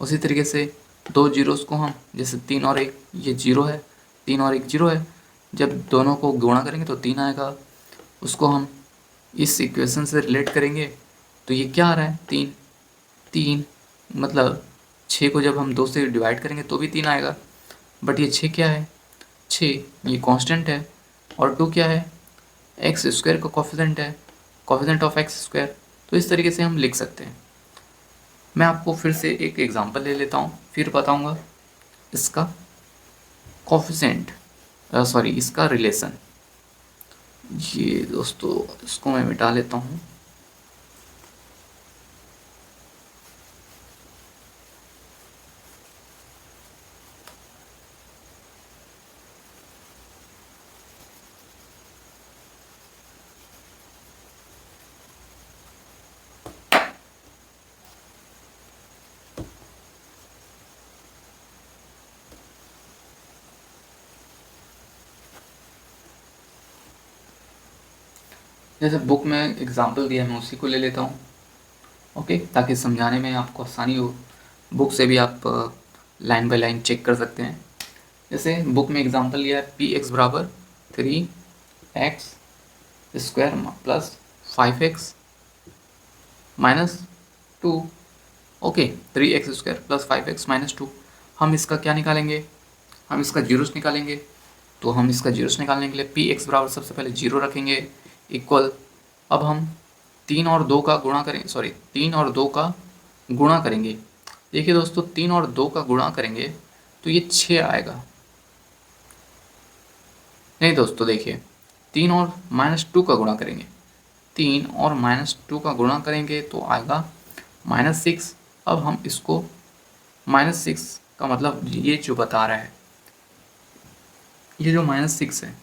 S1: उसी तरीके से दो जीरोस को हम, जैसे 3 और 1, ये जीरो है, 3 और 1 जीरो है, जब दोनों को गुणा करेंगे तो 3 आएगा। उसको हम इस इक्वेशन से रिलेट करेंगे तो ये क्या आ रहा है? 3। 3 मतलब 6 को जब हम 2 से डिवाइड करेंगे तो भी 3 आएगा, बट ये 6 क्या है? 6 ये कांस्टेंट है, और 2 क्या है? एक्स स्क्वायर का कोफिशिएंट है, कोफिशिएंट ऑफ एक्स स्क्वायर। तो इस तरीके से हम लिख सकते हैं। मैं आपको फिर से एक एग्जांपल ले लेता हूँ, फिर बताऊँगा इसका कोफिशिएंट, सॉरी इसका रिलेशन। ये दोस्तों, इसको मैं मिटा लेता हूँ। जैसे बुक में एग्जांपल दिया है, मैं उसी को ले लेता हूँ। ओके, ताकि समझाने में आपको आसानी हो। बुक से भी आप लाइन बाय लाइन चेक कर सकते हैं। जैसे बुक में एग्जांपल लिया है, पी एक्स बराबर 3x square plus 5x minus 2। Okay, 3x square plus 5x minus 2। हम इसका क्या निकालेंगे? हम इसका जीरोस निकालेंगे। तो हम इसका जीरोस निकालने के लिए पी एक्स बराबर सबसे पहले जीरो रखेंगे, इक्वल। अब हम 3 और 2 का गुणा करेंगे, सॉरी 3 और 2 का गुणा करेंगे। देखिए दोस्तों, 3 और 2 का गुणा करेंगे तो ये 6 आएगा। नहीं दोस्तों, देखिए 3 और -2 का गुणा करेंगे, 3 और -2 का गुणा करेंगे तो आएगा -6। अब हम इसको -6 का मतलब ये जो बता रहा है, ये जो -6 है,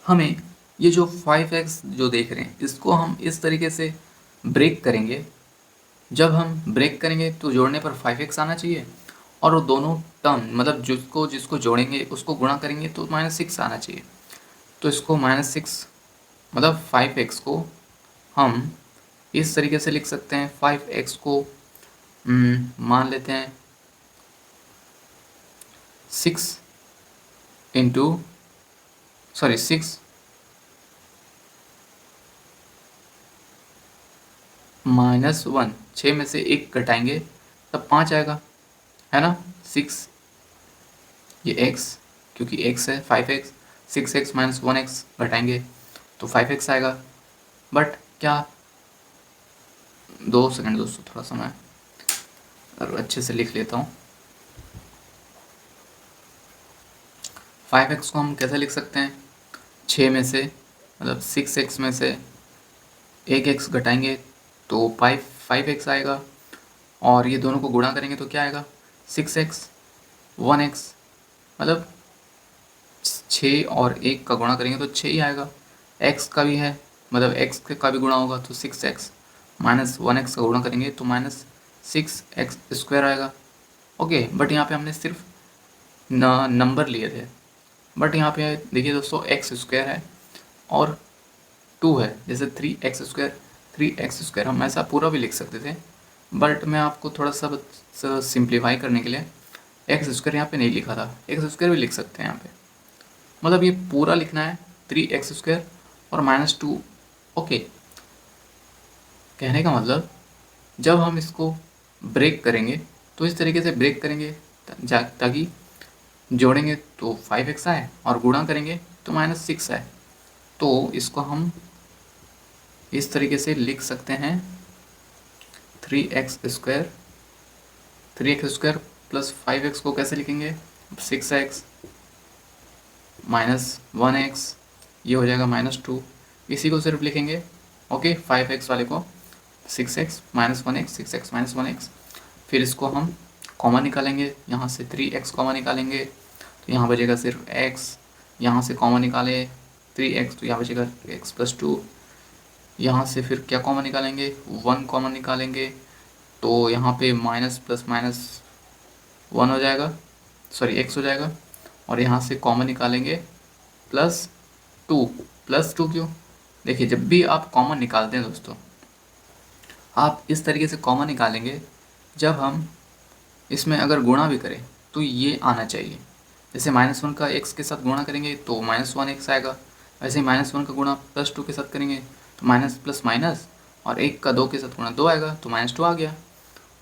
S1: हमें ये जो 5x जो देख रहे हैं इसको हम इस तरीके से ब्रेक करेंगे। जब हम ब्रेक करेंगे तो जोड़ने पर 5x आना चाहिए, और वो दोनों टर्म मतलब जिसको जिसको जोड़ेंगे उसको गुणा करेंगे तो -6 आना चाहिए। तो इसको -6 मतलब 5x को हम इस तरीके से लिख सकते हैं। 5x को मान लेते हैं 6 इंटू, सॉरी 6 -1, 6 में से 1 घटाएंगे तब 5 आएगा, है ना। 6 ये x, क्योंकि x है 5x, 6x माइनस 1x घटाएंगे तो 5x आएगा। बट क्या, 2 सेकंड दोस्तों, थोड़ा सा मैं और अच्छे से लिख लेता हूँ। 5x को हम कैसे लिख सकते हैं? 6 में से मतलब 6x में से 1x घटाएंगे तो 5x आएगा, और ये दोनों को गुणा करेंगे तो क्या आएगा? 6x 1x, मतलब 6 और 1 का गुणा करेंगे तो 6 ही आएगा। x का भी है, मतलब x का भी गुणा होगा तो 6x माइनस 1x का गुणा करेंगे तो -6x स्क्वायर आएगा। ओके, बट यहाँ पे हमने सिर्फ नंबर लिए थे, बट यहाँ पे देखिए दोस्तों एक्स स्क्वायर है और 2 है, जैसे 3x स्क्वायर, 3x स्क्वायर हम ऐसा पूरा भी लिख सकते थे, बट मैं आपको थोड़ा सा सिंप्लीफाई करने के लिए एक्स स्क्वायर यहाँ पे नहीं लिखा था। एक्स स्क्वायर भी लिख सकते हैं यहाँ पे, मतलब ये पूरा लिखना है 3x स्क्वायर और -2। ओके, कहने का मतलब जब हम इसको ब्रेक करेंगे तो इस तरीके से ब्रेक करेंगे ताकि जोड़ेंगे तो 5x आए और गुणा करेंगे तो -6 आए। तो इसको हम इस तरीके से लिख सकते हैं 3x square, 3x square plus 5x को कैसे लिखेंगे, 6x माइनस 1x, ये हो जाएगा -2। इसी को सिर्फ लिखेंगे, ओके, 5x वाले को 6x minus 1x, 6x minus 1x। फिर इसको हम कॉमन निकालेंगे, यहाँ से 3x कॉमन निकालेंगे तो यहाँ बचेगा सिर्फ x, यहाँ से कॉमन निकाले 3x तो यहाँ बचेगा x प्लस 2। यहाँ से फिर क्या कॉमन निकालेंगे, 1 कॉमन निकालेंगे तो यहाँ पे माइनस प्लस माइनस 1 हो जाएगा, सॉरी x हो जाएगा। और यहाँ से कॉमन निकालेंगे +2। +2 क्यों, देखिए जब भी आप कॉमन निकालते हैं दोस्तों, आप इस तरीके से कॉमन निकालेंगे, जब हम इसमें अगर गुणा भी करें तो ये आना चाहिए। जैसे -1 का x के साथ गुणा करेंगे तो -1x आएगा, वैसे ही -1 का गुणा +2 के साथ करेंगे तो माइनस प्लस माइनस, और 1 का 2 के साथ गुणा 2 आएगा तो -2 आ गया।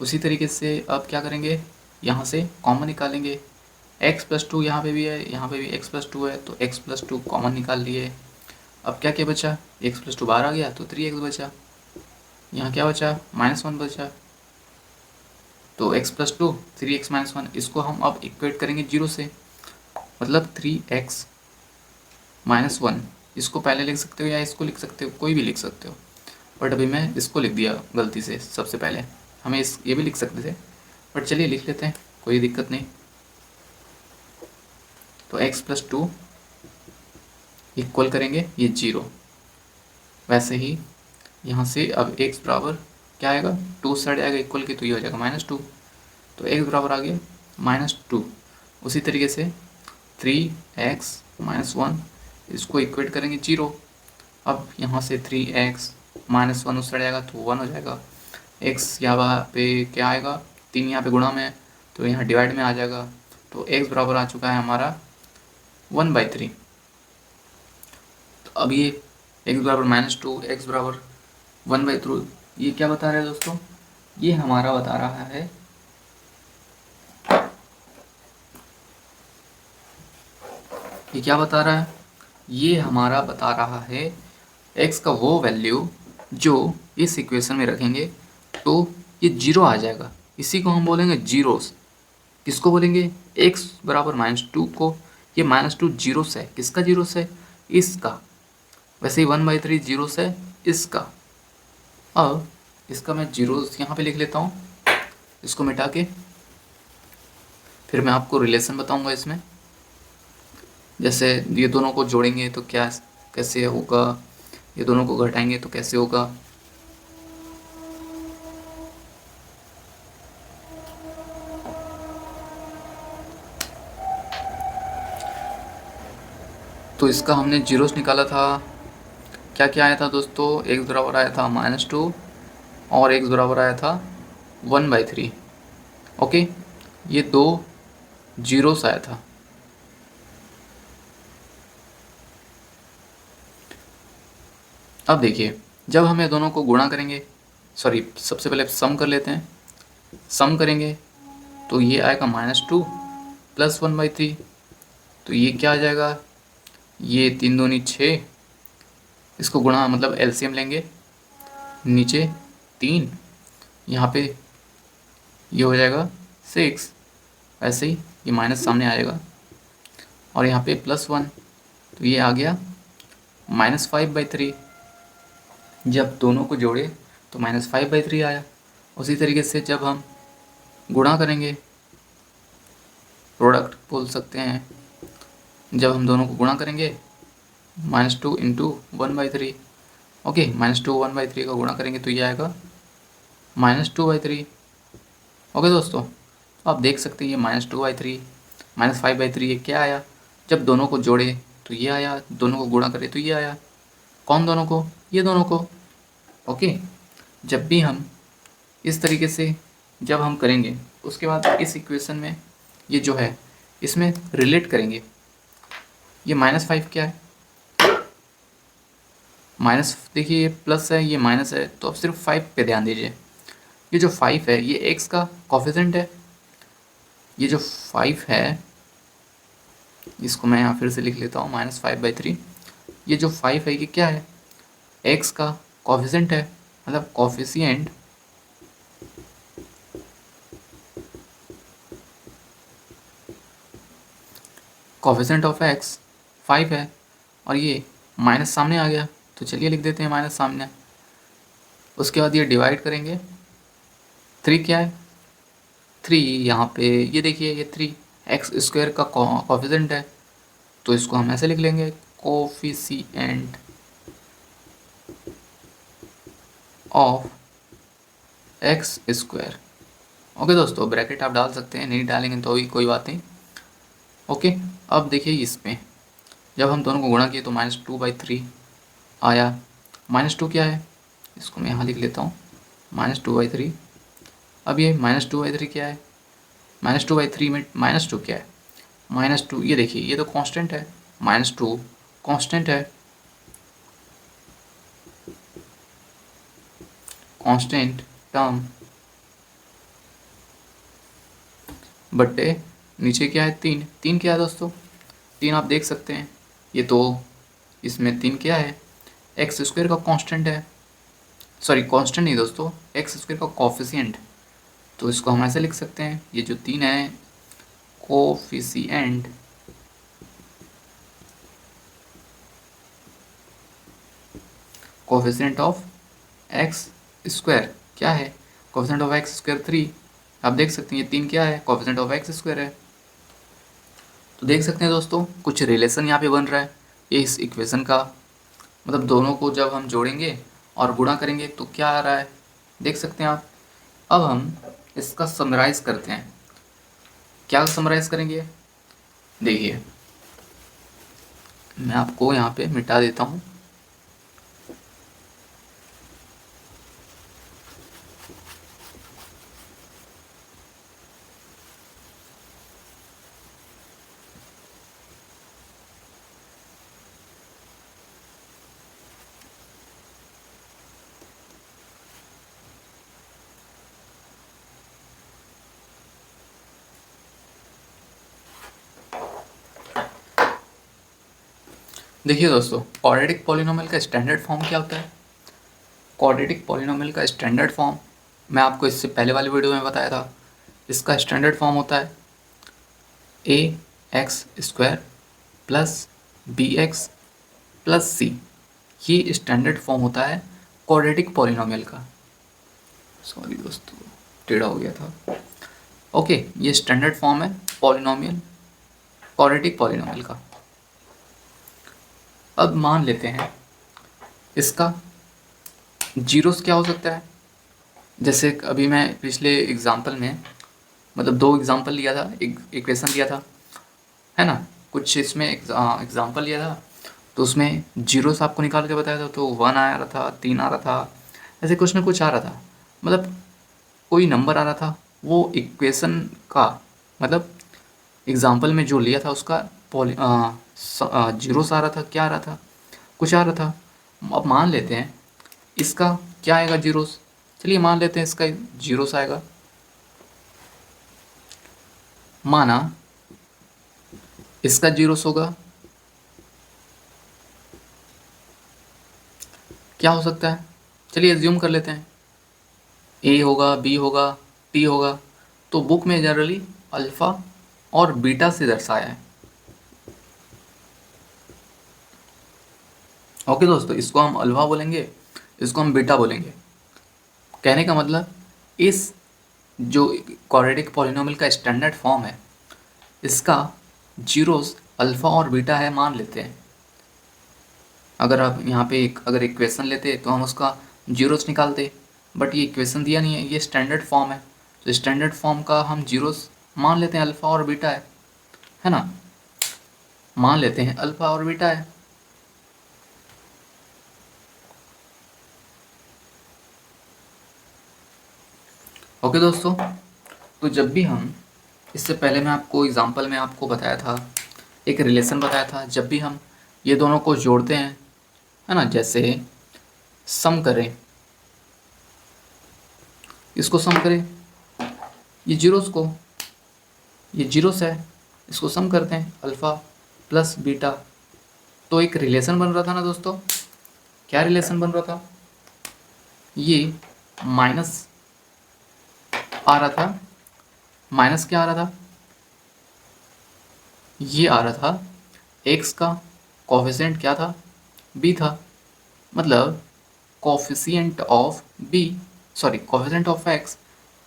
S1: उसी तरीके से अब क्या करेंगे, यहाँ से कॉमन निकालेंगे, x प्लस 2 यहाँ पे भी है, यहाँ पे भी x प्लस 2 है तो x प्लस 2 कॉमन निकाल लिए। अब क्या क्या बचा, x प्लस 2 बाहर आ गया तो 3x बचा, यहाँ क्या बचा, -1 बचा, तो x प्लस 2 3x माइनस 1। इसको हम अब इक्वेट करेंगे 0 से, मतलब 3x माइनस 1। इसको पहले लिख सकते हो या इसको लिख सकते हो, कोई भी लिख सकते हो, बट अभी मैं इसको लिख दिया गलती से सबसे पहले। हमें ये भी लिख सकते थे, बट चलिए लिख लेते हैं, कोई दिक्कत नहीं। तो x प्लस 2 इक्वल करेंगे ये 0। वैसे ही यहाँ से अब x बराबर क्या आएगा, 2 साइड आएगा इक्वल की तो ये हो जाएगा -2, तो x बराबर आ गया -2। उसी तरीके से 3x माइनस 1 इसको इक्वेट करेंगे 0। अब यहाँ से 3x माइनस 1 उस साइड आएगा तो 1 हो जाएगा, x यहाँ पे क्या आएगा, 3 यहाँ पे गुणा में है तो यहाँ डिवाइड में आ जाएगा, तो x बराबर आ चुका है हमारा 1/3। तो अब ये x बराबर -2, x बराबर 1/3, ये क्या बता रहा है दोस्तों, ये हमारा बता रहा है ये हमारा बता रहा है x का वो वैल्यू जो इस इक्वेशन में रखेंगे तो ये 0 आ जाएगा। इसी को हम बोलेंगे जीरोस। किसको बोलेंगे, x बराबर -2 को। ये -2 जीरोस है, किसका जीरोस है, इसका। वैसे ही 1/3 जीरोस है इसका। अब इसका मैं जीरोस यहाँ पे लिख लेता हूँ, इसको मिटा के, फिर मैं आपको रिलेशन बताऊँगा इसमें। जैसे ये दोनों को जोड़ेंगे तो क्या कैसे होगा, ये दोनों को घटाएंगे तो कैसे होगा। तो इसका हमने जीरोस निकाला था, क्या क्या आया था दोस्तों, x बराबर आया था -2 और x बराबर आया था 1/3। ओके, ये 2 जीरोस आया था। अब देखिए जब हम ये दोनों को गुणा करेंगे, सॉरी सबसे पहले सम कर लेते हैं, सम करेंगे तो ये आएगा -2 प्लस 1/3, तो ये क्या आ जाएगा, ये 3 दूनी 6, इसको गुणा मतलब एलसीएम लेंगे, नीचे 3, यहाँ पे ये हो जाएगा 6, ऐसे ही ये माइनस सामने आएगा और यहाँ पे +1, तो ये आ गया -5/3। जब दोनों को जोड़े तो -5/3 आया। उसी तरीके से जब हम गुणा करेंगे, प्रोडक्ट बोल सकते हैं, जब हम दोनों को गुणा करेंगे -2 × 1/3, ओके, -2 1/3 का गुणा करेंगे तो ये आएगा -2/3। ओके दोस्तों, आप देख सकते हैं ये -2/3 -5/3 ये क्या आया, जब दोनों को जोड़े तो ये आया, दोनों को गुणा करें तो ये आया। कौन दोनों को, ये दोनों को। ओके, जब भी हम इस तरीके से जब हम करेंगे उसके बाद इस इक्वेशन में ये जो है इसमें रिलेट करेंगे। ये -5 क्या है, माइनस, देखिए ये प्लस है ये माइनस है, तो अब सिर्फ 5 पे ध्यान दीजिए। ये जो 5 है ये एक्स का कोफिशिएंट है। ये जो 5 है इसको मैं यहाँ फिर से लिख लेता हूँ, -5/3। ये जो 5 है ये क्या है, एक्स का कोफिशिएंट है, मतलब कोफिशिएंट ऑफ एक्स 5 है, और ये माइनस सामने आ गया, तो चलिए लिख देते हैं माइनस सामने। उसके बाद ये डिवाइड करेंगे, 3 क्या है, 3 यहाँ पे ये देखिए ये 3 एक्स स्क्वायर का कोफिशिएंट है, तो इसको हम ऐसे लिख लेंगे, coefficient of x square. Okay दोस्तों, ब्रैकेट आप डाल सकते हैं, नहीं डालेंगे तो भी कोई बात नहीं। ओके, अब देखिए इसमें जब हम दोनों को गुणा किए तो -2/3 आया। -2 क्या है, इसको मैं यहाँ लिख लेता हूँ, -2/3। अब ये -2/3 क्या है, -2/3 में -2 क्या है, -2 ये देखिए ये तो कांस्टेंट है, -2 कांस्टेंट है, कांस्टेंट टर्म बट्टे नीचे क्या है, 3। 3 क्या है दोस्तों, 3 आप देख सकते हैं, ये तो इसमें 3 क्या है, एक्स स्क्वायर का कांस्टेंट है, सॉरी कांस्टेंट नहीं दोस्तों, एक्स स्क्वायर का कोफिशिएंट, तो इसको हम ऐसे लिख सकते हैं, ये जो 3 है coefficient coefficient of x square क्या है, कोफिशिएंट ऑफ एक्स स्क्वायर 3। आप देख सकते हैं ये 3 क्या है, कोफिशिएंट ऑफ एक्स स्क्वायर है। तो देख सकते हैं दोस्तों कुछ रिलेशन यहाँ पे बन रहा है, ये इस इक्वेशन का, मतलब दोनों को जब हम जोड़ेंगे और गुणा करेंगे तो क्या आ रहा है, देख सकते हैं आप। अब हम इसका समराइज करते हैं, क्या समराइज करेंगे, देखिए मैं आपको यहाँ पे मिटा देता हूँ। देखिए दोस्तों, क्वाड्रेटिक पॉलिनोमियल का स्टैंडर्ड फॉर्म क्या होता है, क्वाड्रेटिक पॉलिनोमियल का स्टैंडर्ड फॉर्म मैं आपको इससे पहले वाली वीडियो में बताया था। इसका स्टैंडर्ड फॉर्म होता है ax² plus bx plus c। ये स्टैंडर्ड फॉर्म होता है क्वाड्रेटिक पॉलिनोमियल का। सॉरी दोस्तों, टेढ़ा हो गया था। ओके, ये स्टैंडर्ड फॉर्म है पॉलिनोमियल, क्वाड्रेटिक पॉलिनोमियल का। अब मान लेते हैं इसका जीरोस क्या हो सकता है, जैसे अभी मैं पिछले एग्जाम्पल में मतलब 2 एग्जाम्पल लिया था, एक इक्वेशन लिया था, है ना, कुछ इसमें एग्जाम्पल लिया था, तो उसमें जीरोस आपको निकाल के बताया था, तो 1 आ रहा था, 3 आ रहा था, ऐसे कुछ ना कुछ आ रहा था, मतलब कोई नंबर आ रहा था, वो इक्वेशन का मतलब एग्जाम्पल में जो लिया था उसका जीरोस आ रहा था, क्या आ रहा था, कुछ आ रहा था। अब मान लेते हैं इसका क्या आएगा जीरोस, चलिए मान लेते हैं इसका जीरोस आएगा, माना इसका जीरोस होगा, क्या हो सकता है, चलिए एज्यूम कर लेते हैं ए होगा, बी होगा, टी होगा, तो बुक में जनरली अल्फ़ा और बीटा से दर्शाया है। ओके दोस्तों, इसको हम अल्फ़ा बोलेंगे, इसको हम बीटा बोलेंगे। कहने का मतलब इस जो क्वाड्रेटिक पॉलिनोमियल का स्टैंडर्ड फॉर्म है, इसका जीरोस अल्फ़ा और बीटा है मान लेते हैं। अगर आप यहाँ पे अगर इक्वेशन लेते तो हम उसका जीरोस निकालते, बट ये इक्वेशन दिया नहीं है, ये स्टैंडर्ड फॉर्म है, तो स्टैंडर्ड फॉर्म का हम जीरोस मान लेते हैं अल्फ़ा और बीटा है ना, मान लेते हैं अल्फ़ा और बीटा है। ओके दोस्तों, तो जब भी हम, इससे पहले मैं आपको एग्जांपल में आपको बताया था, एक रिलेशन बताया था, जब भी हम ये दोनों को जोड़ते हैं, है ना, जैसे सम करें, इसको सम करें, ये जीरोस को, ये जीरोस है, इसको सम करते हैं अल्फ़ा प्लस बीटा, तो एक रिलेशन बन रहा था ना दोस्तों। क्या रिलेशन बन रहा था, ये माइनस आ रहा था, माइनस क्या आ रहा था, ये आ रहा था x का कोफिशिएंट क्या था, b था, मतलब coefficient of b, sorry coefficient of x,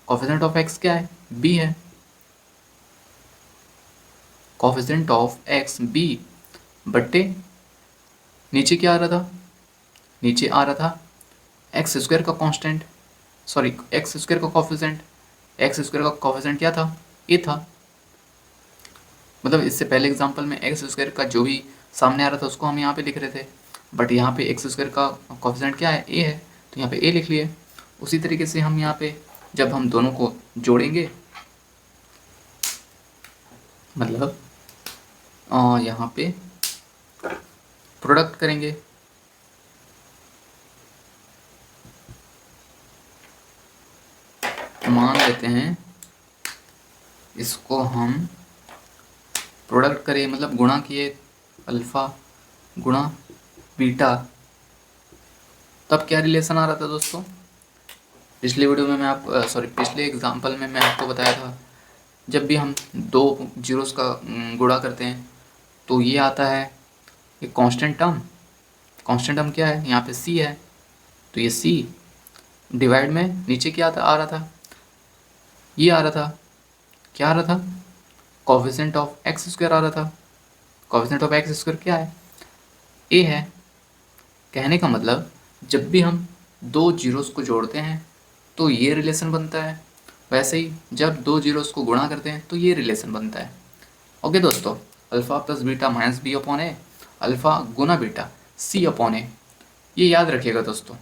S1: coefficient of x क्या है, b है, कोफिशिएंट ऑफ x b बट्टे नीचे क्या आ रहा था, नीचे आ रहा था एक्स स्क्वायर का कांस्टेंट, सॉरी एक्स स्क्वायर का कोफिशिएंट, एक्स स्क्वायर का कोफिशिएंट क्या था, ए था। मतलब इससे पहले एग्जांपल में एक्स स्क्वायर का जो भी सामने आ रहा था उसको हम यहाँ पे लिख रहे थे, बट यहाँ पे एक्स स्क्वायर का कोफिशिएंट क्या है, ए है, तो यहाँ पे ए लिख लिए। उसी तरीके से हम यहाँ पे जब हम दोनों को जोड़ेंगे, मतलब यहाँ पे प्रोडक्ट करेंगे, मान लेते हैं इसको हम प्रोडक्ट करें, मतलब गुणा किए अल्फ़ा गुणा बीटा, तब क्या रिलेशन आ रहा था दोस्तों, पिछले वीडियो में मैं आप सॉरी पिछले एग्जांपल में मैं आपको बताया था, जब भी हम दो जीरोस का गुणा करते हैं तो ये आता है एक कांस्टेंट टर्म, कांस्टेंट टर्म क्या है, यहाँ पे c है, तो ये c डिवाइड में नीचे क्या आ रहा था, ये आ रहा था, क्या आ रहा था, कोफिशिएंट ऑफ एक्स स्क्वायर आ रहा था, कोफिशिएंट ऑफ एक्स स्क्वायर क्या है, a है। कहने का मतलब जब भी हम दो जीरोस को जोड़ते हैं तो ये रिलेशन बनता है, वैसे ही जब दो जीरोस को गुणा करते हैं तो ये रिलेशन बनता है। ओके दोस्तों, alpha plus beta minus B upon A, alpha गुना बीटा सी अपॉन ए, ये याद रखिएगा दोस्तों।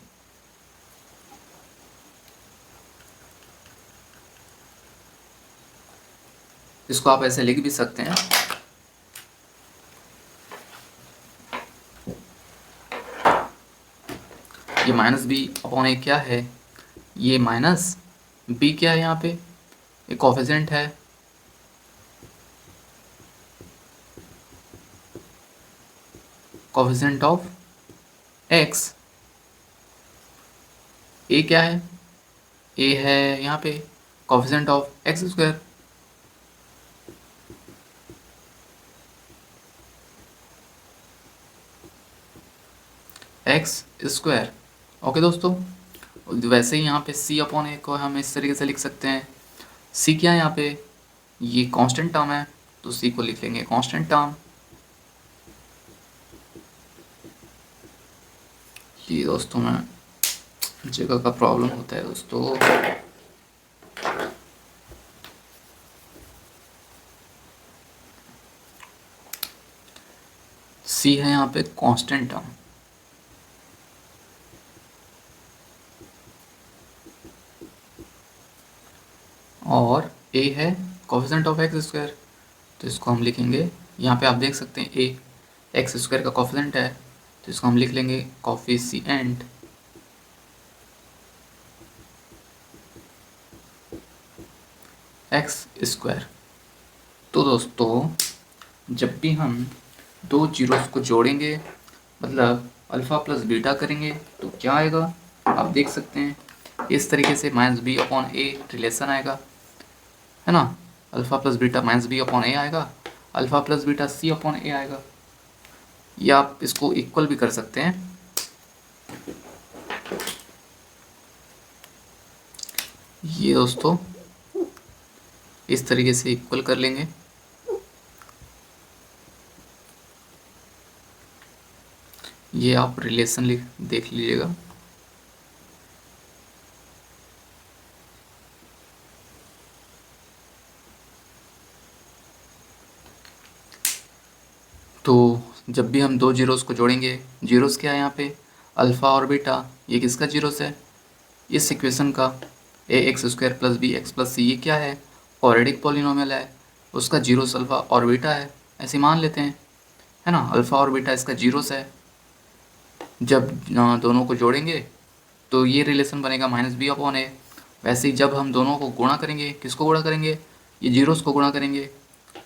S1: इसको आप ऐसे लिख भी सकते हैं, ये माइनस बी अपॉन ए क्या है, ये माइनस बी क्या है, यहाँ पे एक कोफिशिएंट है, कोफिशिएंट ऑफ एक्स, ए क्या है, ए है यहाँ पे coefficient of x square, x square. Okay दोस्तों, वैसे ही यहाँ पे सी अपॉन ए को हम इस तरीके से लिख सकते हैं, सी क्या है यहाँ पे, ये कांस्टेंट टर्म है, तो सी को लिख लेंगे कांस्टेंट टर्म। ये दोस्तों में जगह का प्रॉब्लम होता है दोस्तों, सी है यहाँ पे कांस्टेंट टर्म, और ए है कोफिशिएंट ऑफ एक्स स्क्वायर, तो इसको हम लिखेंगे, यहाँ पे आप देख सकते हैं ए एक्स स्क्वायर का कोफिशिएंट है, तो इसको हम लिख लेंगे कोफिशिएंट एक्स स्क्वायर। तो दोस्तों जब भी हम दो जीरोस को जोड़ेंगे, मतलब अल्फ़ा प्लस बीटा करेंगे, तो क्या आएगा, आप देख सकते हैं इस तरीके से minus B upon A relation आएगा, है ना, alpha plus beta minus B upon A आएगा, alpha plus beta C upon A आएगा, या आप इसको इक्वल भी कर सकते हैं, ये दोस्तों इस तरीके से इक्वल कर लेंगे, ये आप रिलेशन लिख देख लीजिएगा। तो जब भी हम दो जीरोस को जोड़ेंगे, जीरोस क्या है यहाँ पे, अल्फ़ा और बीटा, ये किसका जीरोस है, इस इक्वेशन का, A X square plus B X plus C, ये क्या है, क्वाड्रेटिक पॉलिनोमियल है, उसका जीरोस अल्फ़ा और बीटा है, ऐसे मान लेते हैं, है ना, अल्फ़ा और बीटा इसका जीरोस है, जब दोनों को जोड़ेंगे तो ये रिलेशन बनेगा -b/a। वैसे ही जब हम दोनों को गुणा करेंगे, किसको गुणा करेंगे, ये जीरोस को गुणा करेंगे,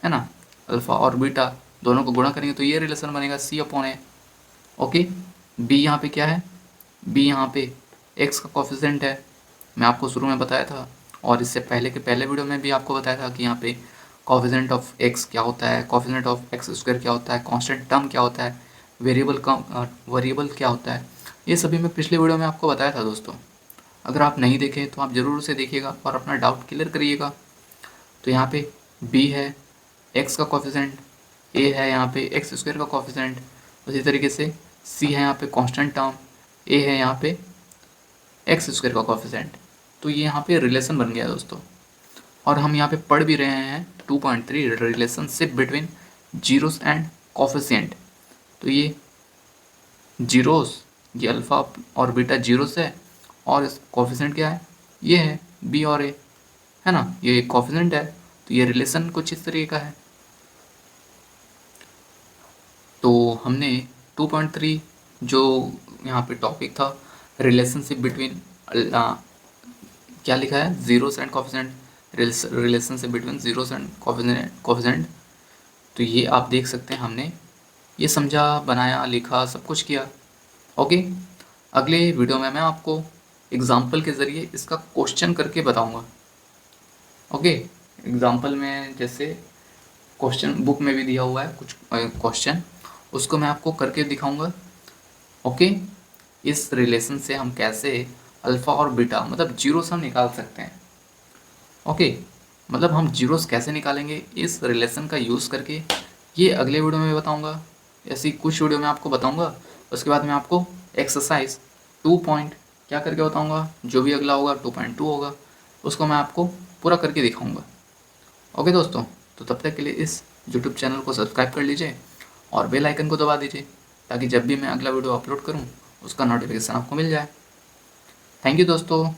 S1: है ना, अल्फ़ा और बीटा दोनों को गुणा करेंगे तो ये रिलेशन बनेगा c/a। ओके, b यहाँ पे क्या है, b यहाँ पे x का कोफिशिएंट है, मैं आपको शुरू में बताया था, और इससे पहले के पहले वीडियो में भी आपको बताया था कि यहाँ पे कोफिशिएंट ऑफ x क्या होता है, कोफिशिएंट ऑफ x² क्या होता है, कांस्टेंट टर्म क्या होता है, वेरिएबल क्या होता है, ये सभी मैं पिछले वीडियो में आपको बताया था दोस्तों। अगर आप नहीं देखें तो आप ज़रूर उसे देखिएगा और अपना डाउट क्लियर करिएगा। तो यहाँ पे b है x का कोफिशिएंट, a है यहाँ पे x² का कोफिशिएंट, उसी तरीके से c है यहाँ पे कांस्टेंट टर्म, a है यहाँ पे x² का कोफिशिएंट। तो ये यहाँ पे रिलेशन बन गया दोस्तों। और हम यहाँ पे पढ़ भी रहे हैं 2.3 relationship between zeros and coefficient. तो ये जीरोस, ये अल्फ़ा और बीटा जीरोस है, और इस कोफिशिएंट क्या है, ये है b और a, है ना, ये कोफिशिएंट है। तो ये रिलेशन कुछ इस तरीके का है। तो हमने 2.3 जो यहाँ पे टॉपिक था रिलेशनशिप बिटवीन, क्या लिखा है, zeros and coefficient, relationship between zeros and coefficient. तो ये आप देख सकते हैं, हमने ये समझा, बनाया, लिखा, सब कुछ किया। ओके, अगले वीडियो में मैं आपको एग्जाम्पल के ज़रिए इसका क्वेश्चन करके बताऊंगा। ओके, एग्जाम्पल में जैसे क्वेश्चन बुक में भी दिया हुआ है कुछ क्वेश्चन, उसको मैं आपको करके दिखाऊंगा। ओके, इस रिलेशन से हम कैसे अल्फ़ा और बीटा मतलब जीरोस हम निकाल सकते हैं। ओके, मतलब हम जीरोस कैसे निकालेंगे इस रिलेशन का यूज़ करके, ये अगले वीडियो में बताऊंगा। ऐसी कुछ वीडियो में आपको बताऊंगा। उसके बाद मैं आपको एक्सरसाइज 2 पॉइंट क्या करके बताऊंगा, जो भी अगला होगा 2.2 होगा, उसको मैं आपको पूरा करके दिखाऊंगा। ओके दोस्तों, तो तब तक के लिए इस यूट्यूब चैनल को सब्सक्राइब कर लीजिए और बेल आइकन को दबा दीजिए, ताकि जब भी मैं अगला वीडियो अपलोड करूँ उसका नोटिफिकेशन आपको मिल जाए। थैंक यू दोस्तों।